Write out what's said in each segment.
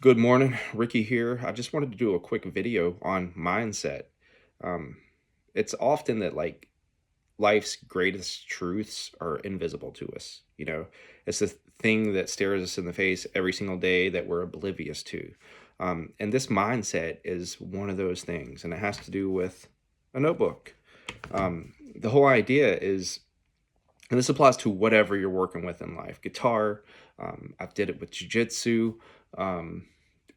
Good morning, Ricky here. I just wanted to do a quick video on mindset. Um, it's often that life's greatest truths are invisible to us. It's the thing that stares us in the face every single day that we're oblivious to. And this mindset is one of those things, and it has to do with a notebook. The whole idea is, and this applies to whatever you're working with in life, guitar. I've did it with jujitsu, um,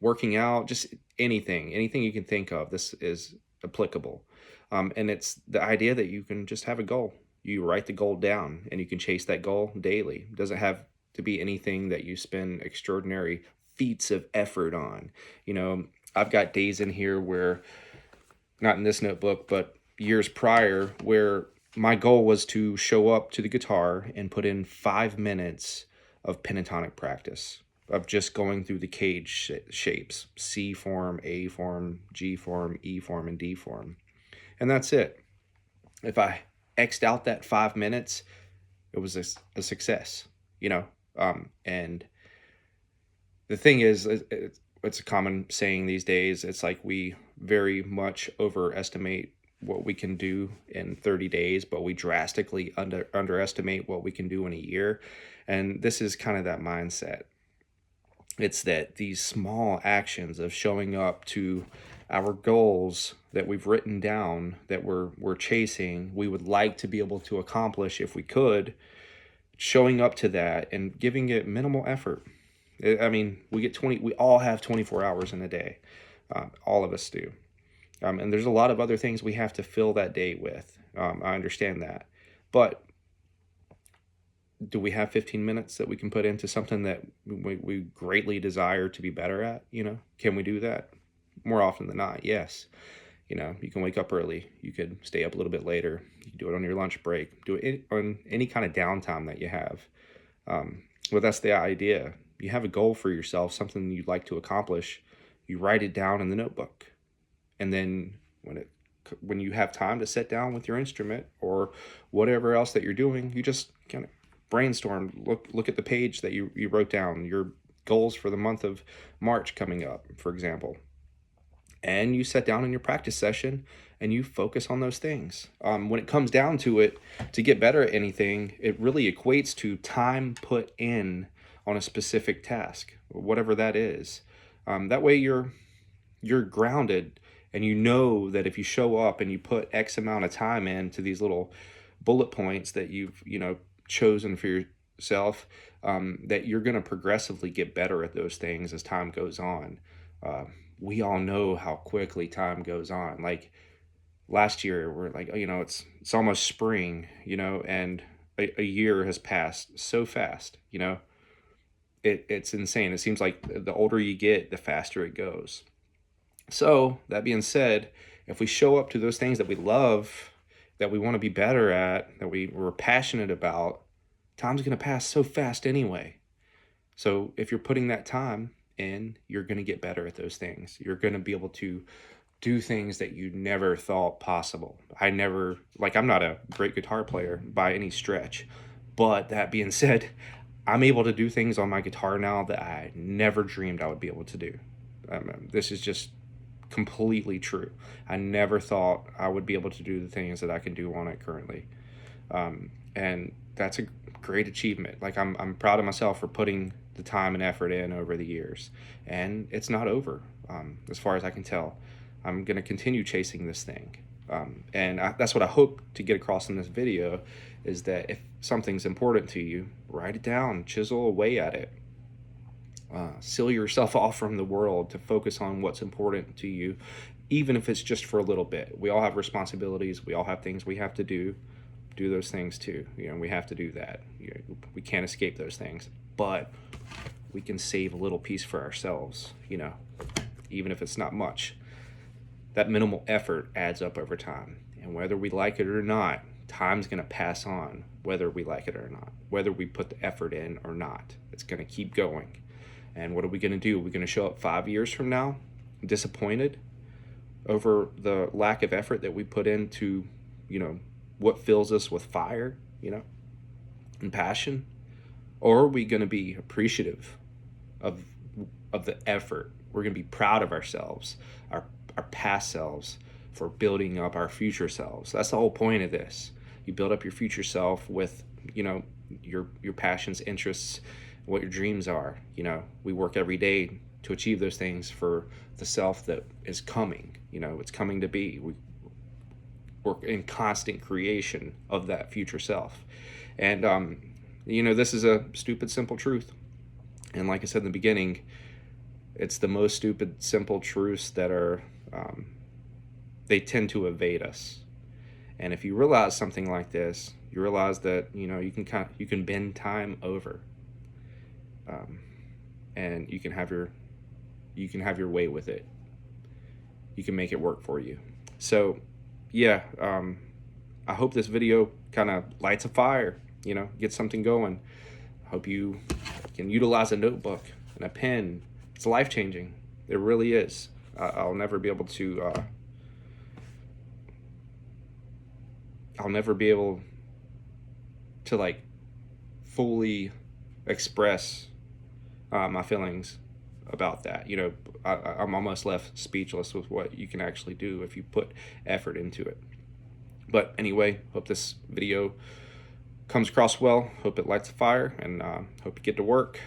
working out, just anything you can think of. This is applicable. And it's the idea that you can just have a goal. You write the goal down and you can chase that goal daily. It doesn't have to be anything that you spend extraordinary feats of effort on. I've got days in here where, not in this notebook, but years prior, where my goal was to show up to the guitar and put in 5 minutes of pentatonic practice, of just going through the shapes: C form, A form, G form, E form, and D form. And that's it. If I X'd out that 5 minutes, it was a success, you know? And the thing is, it's a common saying these days. It's like we very much overestimate what we can do in 30 days, but we drastically underestimate what we can do in a year. And this is kind of that mindset. It's that these small actions of showing up to our goals that we've written down, that we're chasing, we would like to be able to accomplish if we could, showing up to that and giving it minimal effort. I mean, we all have 24 hours in a day. All of us do. And there's a lot of other things we have to fill that day with. I understand that. But do we have 15 minutes that we can put into something that we greatly desire to be better at? Can we do that? More often than not, yes. You can wake up early. You could stay up a little bit later. You can do it on your lunch break. Do it on any kind of downtime that you have. But that's the idea. You have a goal for yourself, something you'd like to accomplish. You write it down in the notebook. And then when you have time to sit down with your instrument or whatever else that you're doing, you just kind of brainstorm, look at the page that you wrote down, your goals for the month of March coming up, for example. And you sit down in your practice session and you focus on those things. When it comes down to it, to get better at anything, it really equates to time put in on a specific task, whatever that is. That way you're grounded, and you know that if you show up and you put X amount of time into these little bullet points that you've chosen for yourself, that you're going to progressively get better at those things as time goes on. We all know how quickly time goes on. Like last year, we're like, it's almost spring, and a year has passed so fast. It's insane. It seems like the older you get, the faster it goes. So that being said, if we show up to those things that we love, that we want to be better at, that we're passionate about, time's going to pass so fast anyway. So if you're putting that time in, you're going to get better at those things. You're going to be able to do things that you never thought possible. I'm not a great guitar player by any stretch. But that being said, I'm able to do things on my guitar now that I never dreamed I would be able to do. This is just completely true. I never thought I would be able to do the things that I can do on it currently. And that's a great achievement. Like I'm proud of myself for putting the time and effort in over the years, and it's not over. As far as I can tell, I'm going to continue chasing this thing. That's what I hope to get across in this video, is that if something's important to you, write it down, chisel away at it. Seal yourself off from the world to focus on what's important to you, even if it's just for a little bit. We all have responsibilities. We all have things we have to do. Do those things too. We have to do that. We can't escape those things, but we can save a little piece for ourselves, even if it's not much. That minimal effort adds up over time. And whether we like it or not, time's going to pass on, whether we like it or not, whether we put the effort in or not. It's going to keep going. And what are we going to do? We're going to show up 5 years from now disappointed over the lack of effort that we put into, what fills us with fire, and passion? Or are we going to be appreciative of of the effort. We're going to be proud of ourselves, our past selves, for building up our future selves. That's the whole point of this. You build up your future self with, you know, your passions, interests, what your dreams are. You know, we work every day to achieve those things for the self that is coming. You know, it's coming to be. We work in constant creation of that future self. And you know, this is a stupid simple truth. And like I said in the beginning, it's the most stupid simple truths that are they tend to evade us. And if you realize something like this, you realize that, you know, you can bend time over, um, and you can have your way with it. You can make it work for you. So yeah, I hope this video kind of lights a fire, you know, get something going. I hope you can utilize a notebook and a pen. It's life-changing. It really is. I'll never be able to like fully express my feelings about that. You know, I'm almost left speechless with what you can actually do if you put effort into it. But anyway, hope this video comes across well. Hope it lights a fire, and hope you get to work.